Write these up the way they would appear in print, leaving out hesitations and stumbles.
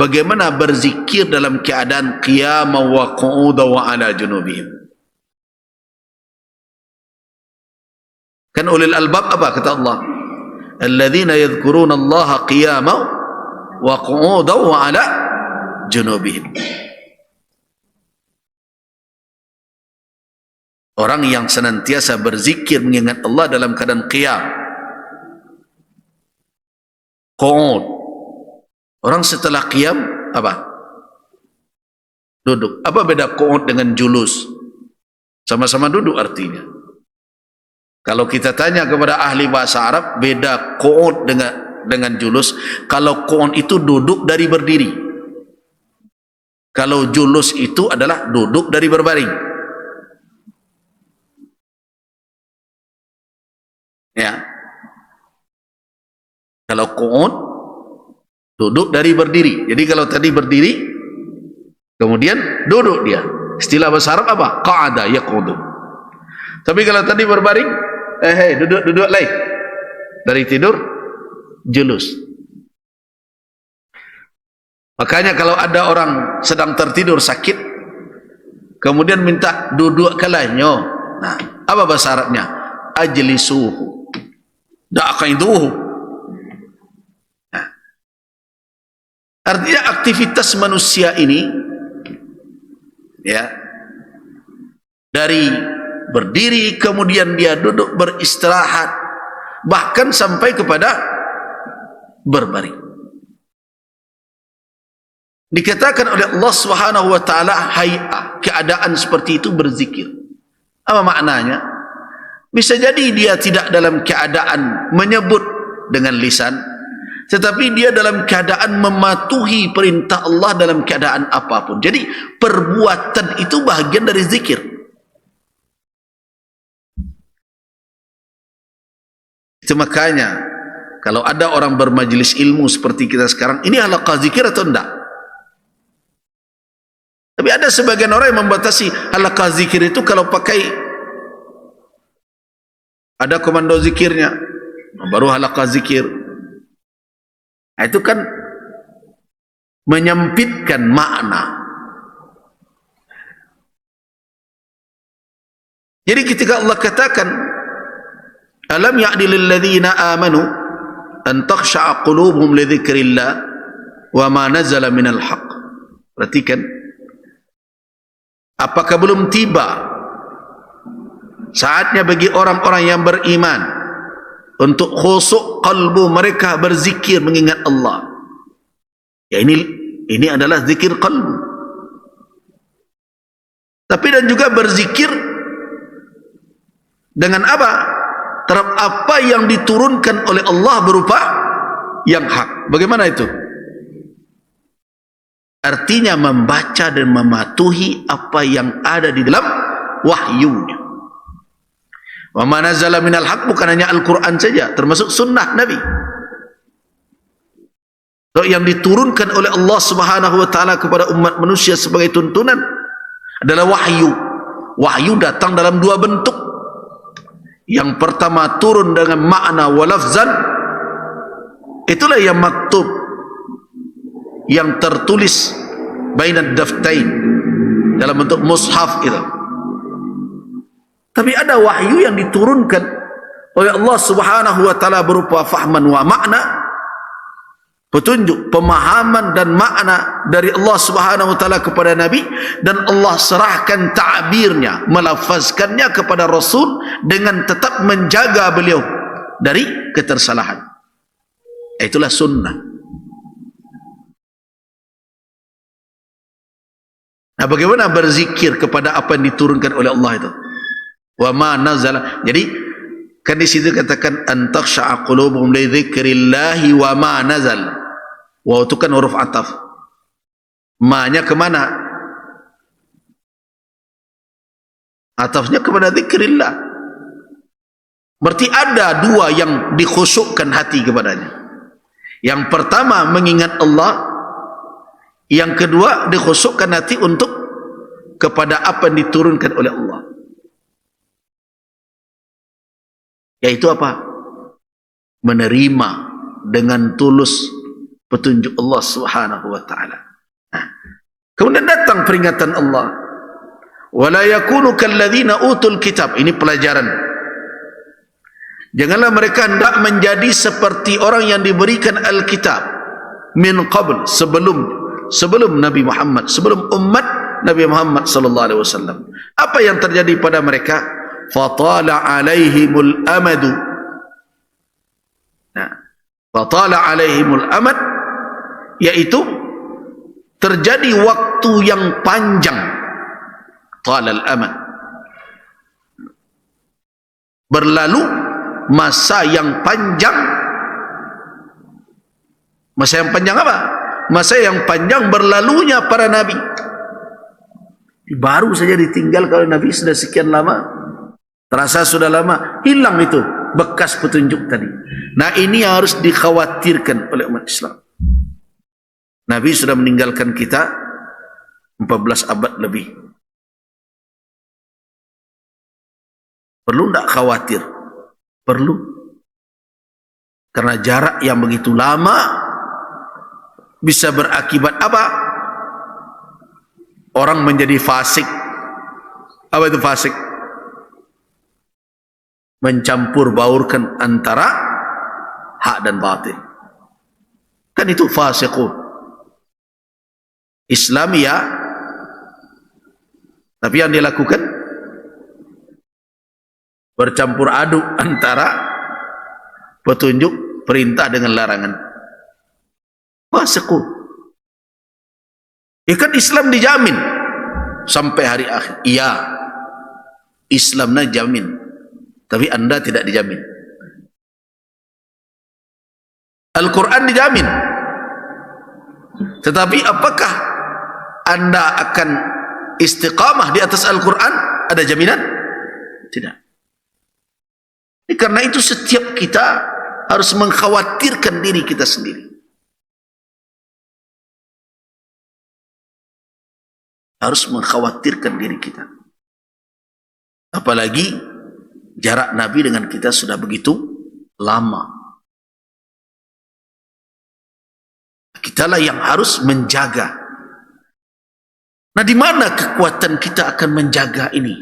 bagaimana berzikir dalam keadaan qiyaman wa qu'udan wa ala junubihim. Kan ulil albab apa kata Allah? Alladzina yadhkuruna Allah qiyaman wa qu'udan wa ala junubihim. Orang yang senantiasa berzikir mengingat Allah dalam keadaan qiyam, qu'ud. Orang setelah qiyam apa? Duduk. Apa beda qu'ud dengan julus? Sama-sama duduk artinya. Kalau kita tanya kepada ahli bahasa Arab, beda qu'ud dengan julus. Kalau qu'ud itu duduk dari berdiri. Kalau julus itu adalah duduk dari berbaring. Ya. Kalau qu'ud duduk dari berdiri. Jadi kalau tadi berdiri kemudian duduk dia. Istilah bahasa Arab apa? Qa'ada yaq'udu. Tapi kalau tadi berbaring, duduk lain. Dari tidur julus. Makanya kalau ada orang sedang tertidur sakit kemudian minta duduk kalanya. Nah, apa bahasa Arabnya? Ajlisuhu. Da'aqaiduhu. Nah, artinya aktivitas manusia ini ya, dari berdiri kemudian dia duduk beristirahat bahkan sampai kepada berbaring. Dikatakan oleh Allah Subhanahu wa taala hay'ah, keadaan seperti itu berzikir. Apa maknanya? Bisa jadi dia tidak dalam keadaan menyebut dengan lisan, tetapi dia dalam keadaan mematuhi perintah Allah dalam keadaan apapun. Jadi perbuatan itu bahagian dari zikir. Itu makanya kalau ada orang bermajlis ilmu seperti kita sekarang, ini halaqah zikir atau enggak? Tapi ada sebagian orang yang membatasi halaqah zikir itu kalau pakai ada komando zikirnya, baru halaqah zikir. Nah, itu kan menyempitkan makna. Jadi ketika Allah katakan, alam ya'ni lil ladzina amanu an takhsha'a qulubuhum li dzikrillah wa ma nazala minal haqq. Perhatikan, apakah belum tiba saatnya bagi orang-orang yang beriman untuk khusuk kalbu mereka berzikir mengingat Allah? Ya, ini adalah zikir kalbu. Tapi dan juga berzikir dengan apa? Terhadap apa yang diturunkan oleh Allah berupa yang hak. Bagaimana itu? Artinya membaca dan mematuhi apa yang ada di dalam wahyunya. Wa ma nazala minal haq, bukan hanya Al-Quran saja, termasuk sunnah Nabi. So, yang diturunkan oleh Allah Subhanahu wa taala kepada umat manusia sebagai tuntunan adalah wahyu. Wahyu datang dalam dua bentuk. Yang pertama turun dengan makna wa lafzan. Itulah yang maktub, yang tertulis bainad daftain, dalam bentuk mushaf itu. Tapi ada wahyu yang diturunkan oleh Allah Subhanahu wa taala berupa fahman wa makna, petunjuk, pemahaman dan makna dari Allah Subhanahu wa taala kepada Nabi, dan Allah serahkan ta'birnya, melafazkannya kepada Rasul dengan tetap menjaga beliau dari ketersalahan. Itulah sunnah. Nah, bagaimana berzikir kepada apa yang diturunkan oleh Allah itu? Wa ma nazala. Jadi kan di situ katakan antakhsha'a qulubuhum li dzikrillahi wa ma nazal. Wa itu kan huruf ataf. Ma-nya kemana? Atafnya kepada zikrillah. Berarti ada dua yang dikhusyukkan hati kepadanya. Yang pertama mengingat Allah, yang kedua dikhusyukkan hati untuk kepada apa yang diturunkan oleh Allah. Yaitu apa? Menerima dengan tulus petunjuk Allah Subhanahu wa taala. Kemudian datang peringatan Allah, wala yakunu kalladzina utul kitab. Ini pelajaran. Janganlah mereka hendak menjadi seperti orang yang diberikan Alkitab min qabl, sebelum Nabi Muhammad, sebelum umat Nabi Muhammad sallallahu alaihi wasallam. Apa yang terjadi pada mereka? Fatala alaihimul amadu. Nah, fatala alaihimul amad, yaitu terjadi waktu yang panjang. Talal amad, berlalu masa yang panjang. Masa yang panjang apa? Masa yang panjang berlalunya para nabi. Baru saja ditinggal kalau Nabi sudah sekian lama, terasa sudah lama, hilang itu bekas petunjuk tadi. Nah, ini harus dikhawatirkan oleh umat Islam. Nabi sudah meninggalkan kita 14 abad lebih. Perlu tidak khawatir? Perlu. Karena jarak yang begitu lama bisa berakibat apa? Orang menjadi fasik. Apa itu fasik? Mencampur baurkan antara hak dan batil. Kan itu fasiqun. Islam ya, tapi yang dia lakukan bercampur aduk antara petunjuk, perintah dengan larangan. Fasiqun. Ya kan Islam dijamin sampai hari akhir. Iya, Islamnya jamin, tapi anda tidak dijamin. Al-Quran dijamin, tetapi apakah anda akan istiqamah di atas Al-Quran? Ada jaminan? Tidak. Karena itu setiap kita harus mengkhawatirkan diri kita sendiri. Harus mengkhawatirkan diri kita. Apalagi jarak Nabi dengan kita sudah begitu lama. Kitalah yang harus menjaga. Nah, di mana kekuatan kita akan menjaga ini?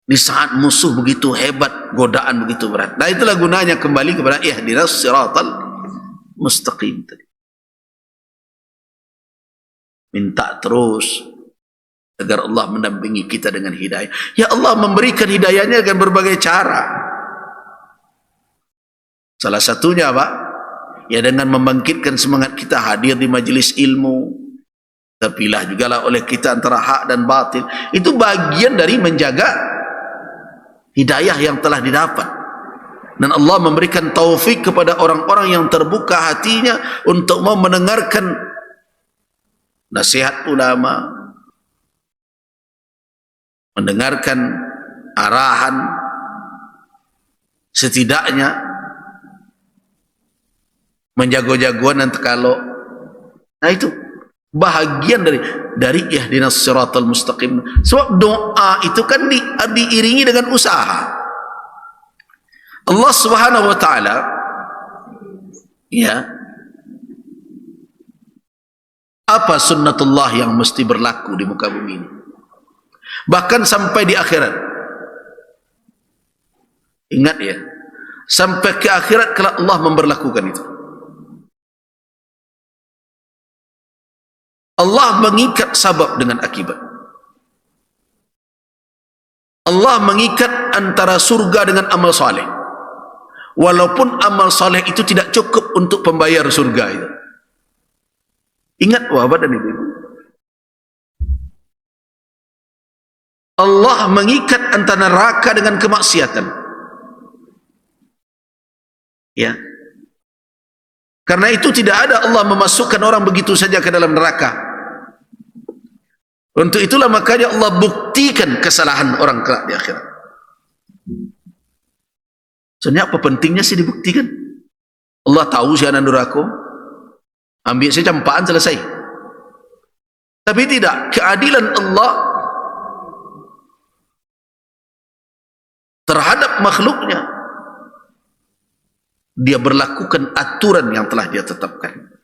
Di saat musuh begitu hebat, godaan begitu berat. Nah, itulah gunanya kembali kepada ihdinas siratal mustaqim tadi. Minta terus agar Allah mendampingi kita dengan hidayah. Ya Allah memberikan hidayahnya dengan berbagai cara. Salah satunya apa? Ya dengan membangkitkan semangat kita hadir di majelis ilmu. Terpilah jugalah oleh kita antara hak dan batil. Itu bagian dari menjaga hidayah yang telah didapat. Dan Allah memberikan taufik kepada orang-orang yang terbuka hatinya untuk mau mendengarkan nasihat ulama, mendengarkan arahan, setidaknya menjago-jagoan nanti kalau. Nah, itu bahagian dari ihdinas siratal mustaqim. Sebab doa itu kan diiringi dengan usaha. Allah Subhanahu wa taala ya, apa sunnatullah yang mesti berlaku di muka bumi ini, bahkan sampai di akhirat. Ingat ya, sampai ke akhirat kalau Allah memberlakukan itu. Allah mengikat sabab dengan akibat. Allah mengikat antara surga dengan amal saleh. Walaupun amal saleh itu tidak cukup untuk pembayar surga itu. Ingat wahbat dan ibu-ibu. Allah mengikat antara neraka dengan kemaksiatan. Ya. Karena itu tidak ada Allah memasukkan orang begitu saja ke dalam neraka. Untuk itulah makanya Allah buktikan kesalahan orang kelak di akhirat. Sebenarnya apa pentingnya sih dibuktikan? Allah tahu si anak neraka, ambil saja campaan selesai. Tapi tidak, keadilan Allah terhadap makhluknya, dia berlakukan aturan yang telah dia tetapkan.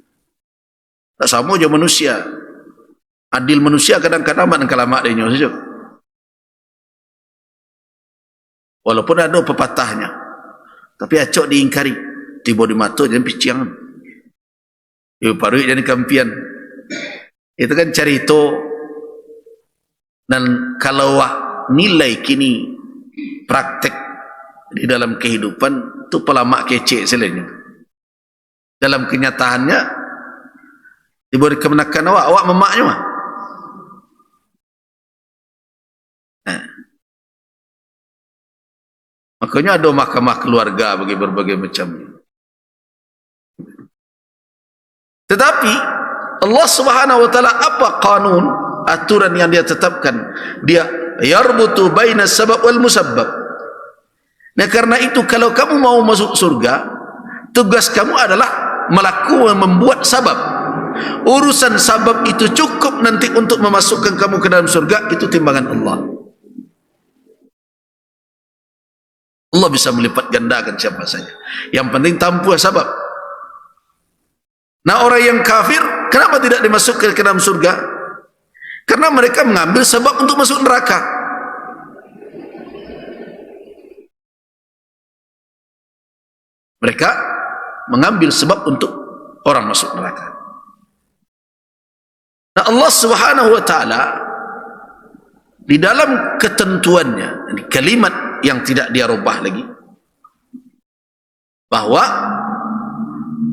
Tak sama je manusia. Adil manusia kadang-kadang man kalamak dia saja. Walaupun ada pepatahnya, tapi acok diingkari. Tiba di mata jadi piciang. Ibu paru jadi kampian. Itu kan cerita. Dan kalau nilai kini praktek di dalam kehidupan itu pelamak kecek selainnya. Dalam kenyataannya diberi kemenakan awak memaknya mah. Makanya ada mahkamah keluarga bagi berbagai macam. Tetapi Allah Subhanahu wa taala apa kanun, aturan yang dia tetapkan? Dia yarbutu baina sabab wal musabbab. Nah, karena itu kalau kamu mau masuk surga, tugas kamu adalah membuat sabab. Urusan sabab itu cukup nanti untuk memasukkan kamu ke dalam surga, itu timbangan Allah. Allah bisa melipat gandakan siapa saja. Yang penting tampu sabab. Nah, orang yang kafir kenapa tidak dimasukkan ke dalam surga? Karena mereka mengambil sebab untuk masuk neraka. Mereka mengambil sebab untuk orang masuk neraka. Nah, Allah Subhanahu wa taala di dalam ketentuannya, ini kalimat yang tidak dia rubah lagi, bahwa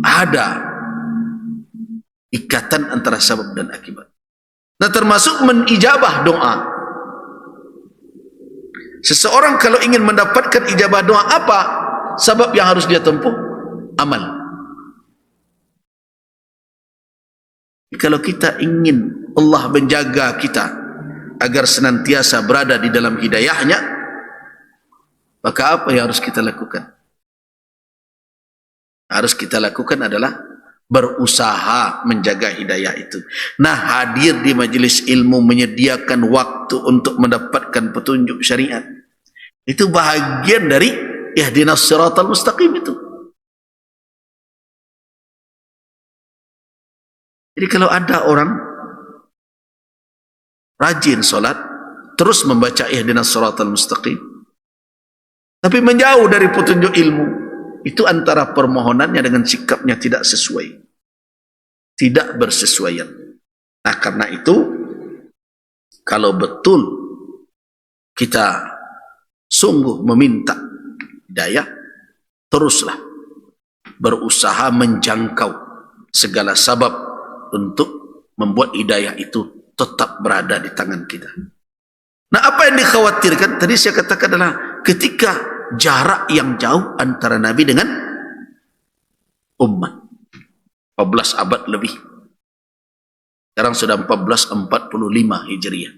ada ikatan antara sebab dan akibat. Nah, termasuk menijabah doa. Seseorang kalau ingin mendapatkan ijabah doa, apa sebab yang harus dia tempuh? Amal. Kalau kita ingin Allah menjaga kita agar senantiasa berada di dalam hidayahnya, maka apa yang harus kita lakukan? Harus kita lakukan adalah berusaha menjaga hidayah itu. Nah, hadir di majelis ilmu, menyediakan waktu untuk mendapatkan petunjuk syariat, itu bahagian dari ihdinas siratal mustaqim itu. Jadi kalau ada orang rajin solat, terus membaca ihdinas siratal mustaqim, tapi menjauh dari petunjuk ilmu, itu antara permohonannya dengan sikapnya tidak sesuai, tidak bersesuaian. Nah, karena itu kalau betul kita sungguh meminta hidayah, teruslah berusaha menjangkau segala sabab untuk membuat hidayah itu tetap berada di tangan kita. Nah, apa yang dikhawatirkan tadi saya katakan adalah ketika jarak yang jauh antara Nabi dengan umat, 14 abad lebih. Sekarang sudah 1445 Hijriah.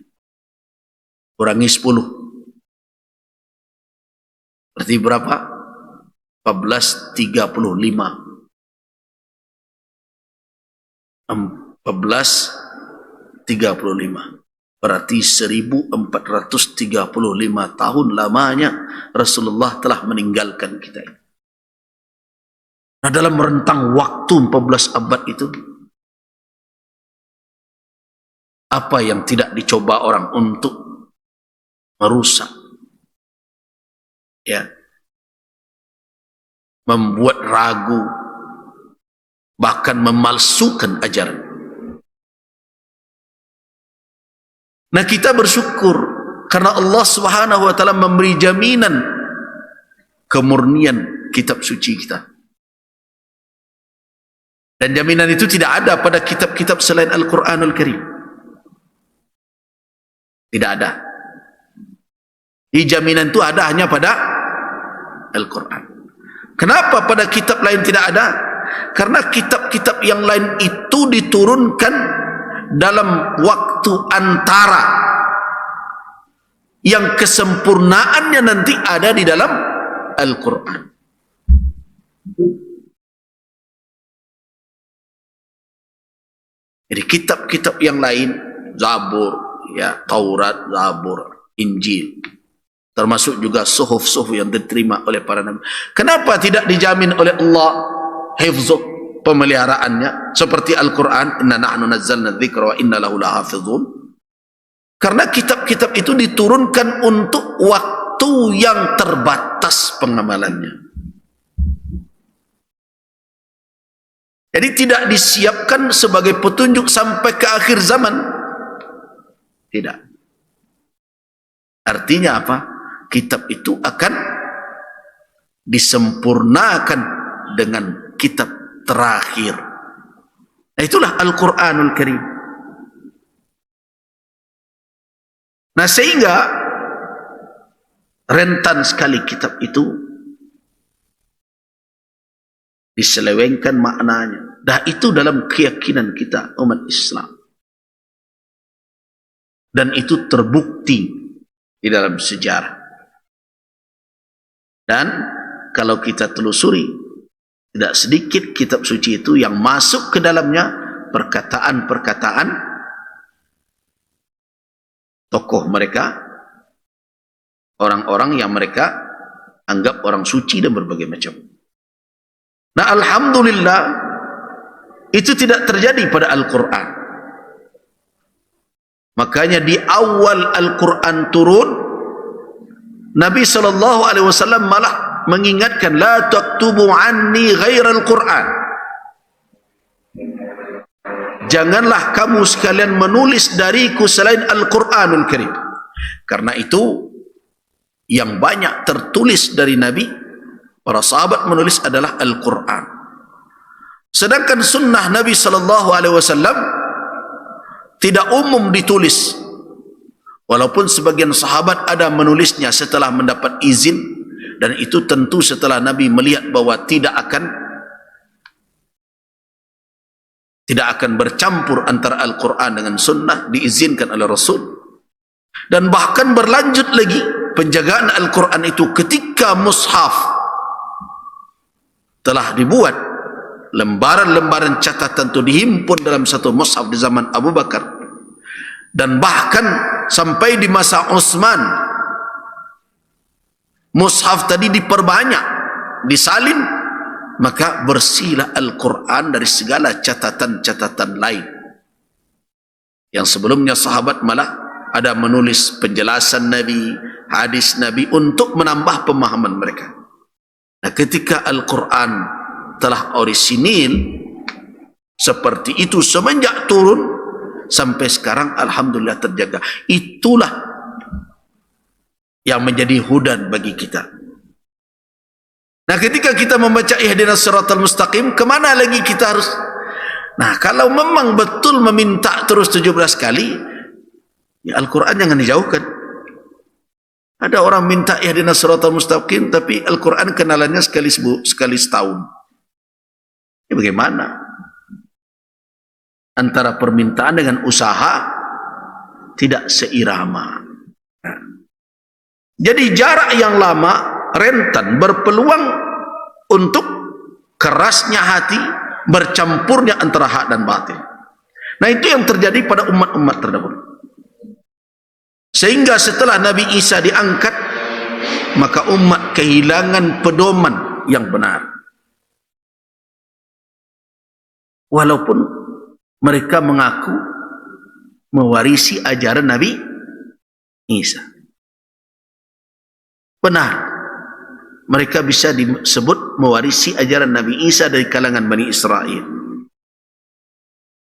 Kurangi 10. Berarti berapa? 1435. 1435. Berarti 1435 tahun lamanya Rasulullah telah meninggalkan kita. Nah, dalam rentang waktu 14 abad itu, apa yang tidak dicoba orang untuk merusak, ya, membuat ragu, bahkan memalsukan ajaran. Nah, kita bersyukur karena Allah Subhanahu wa taala memberi jaminan kemurnian kitab suci kita. Dan jaminan itu tidak ada pada kitab-kitab selain Al-Quranul Karim. Tidak ada. Di jaminan itu ada hanya pada Al-Quran. Kenapa pada kitab lain tidak ada? Karena kitab-kitab yang lain itu diturunkan dalam waktu antara yang kesempurnaannya nanti ada di dalam Al-Quran. Jadi kitab-kitab yang lain, Zabur, ya, Taurat, Zabur, Injil, termasuk juga suhuf-suhuf yang diterima oleh para nabi. Kenapa tidak dijamin oleh Allah hifzuh, pemeliharaannya seperti Al-Quran, inna nahnu nazzalna dzikra wa inna lahu lahafizun. Karena kitab-kitab itu diturunkan untuk waktu yang terbatas pengamalannya. Jadi tidak disiapkan sebagai petunjuk sampai ke akhir zaman. Tidak. Artinya apa? Kitab itu akan disempurnakan dengan kitab terakhir. Nah, itulah Al-Quranul Karim. Nah, sehingga rentan sekali kitab itu diselewengkan maknanya. Dah itu dalam keyakinan kita umat Islam. Dan itu terbukti di dalam sejarah. Dan kalau kita telusuri, tidak sedikit kitab suci itu yang masuk ke dalamnya perkataan-perkataan tokoh mereka, orang-orang yang mereka anggap orang suci dan berbagai macam. Nah, alhamdulillah itu tidak terjadi pada Al-Quran. Makanya di awal Al-Quran turun, Nabi SAW malah mengingatkan, la taktubu anni ghairal Quran. Janganlah kamu sekalian menulis dariku selain Al-Quranul Karim. Karena itu yang banyak tertulis dari Nabi, para sahabat menulis adalah Al-Quran. Sedangkan sunnah Nabi SAW tidak umum ditulis. Walaupun sebagian sahabat ada menulisnya setelah mendapat izin, dan itu tentu setelah Nabi melihat bahwa tidak akan bercampur antara Al-Quran dengan sunnah, diizinkan oleh Rasul. Dan bahkan berlanjut lagi penjagaan Al-Quran itu ketika mushaf telah dibuat, lembaran-lembaran catatan itu dihimpun dalam satu mushaf di zaman Abu Bakar, dan bahkan sampai di masa Utsman mushaf tadi diperbanyak, disalin, maka bersihlah Al-Quran dari segala catatan-catatan lain. Yang sebelumnya sahabat malah ada menulis penjelasan Nabi, hadis Nabi untuk menambah pemahaman mereka. Nah, ketika Al-Quran telah orisinil seperti itu semenjak turun sampai sekarang, alhamdulillah terjaga. Itulah yang menjadi hudan bagi kita. Nah, ketika kita membaca ihdinas siratal mustaqim, kemana lagi kita harus? Nah, kalau memang betul meminta terus 17 kali, ya Al-Quran jangan dijauhkan. Ada orang minta ihdinas siratal mustaqim, tapi Al-Quran kenalannya sekali setahun. Ini bagaimana? Antara permintaan dengan usaha tidak seirama. Jadi jarak yang lama rentan berpeluang untuk kerasnya hati, bercampurnya antara hak dan batil. Nah, itu yang terjadi pada umat-umat terdahulu. Sehingga setelah Nabi Isa diangkat, maka umat kehilangan pedoman yang benar. Walaupun mereka mengaku mewarisi ajaran Nabi Isa. Benar, mereka bisa disebut mewarisi ajaran Nabi Isa dari kalangan Bani Israel.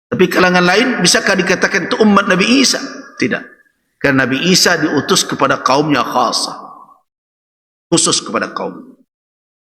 Tapi kalangan lain bisakah dikatakan itu umat Nabi Isa? Tidak. Karena Nabi Isa diutus kepada kaumnya khasah, khusus kepada kaum.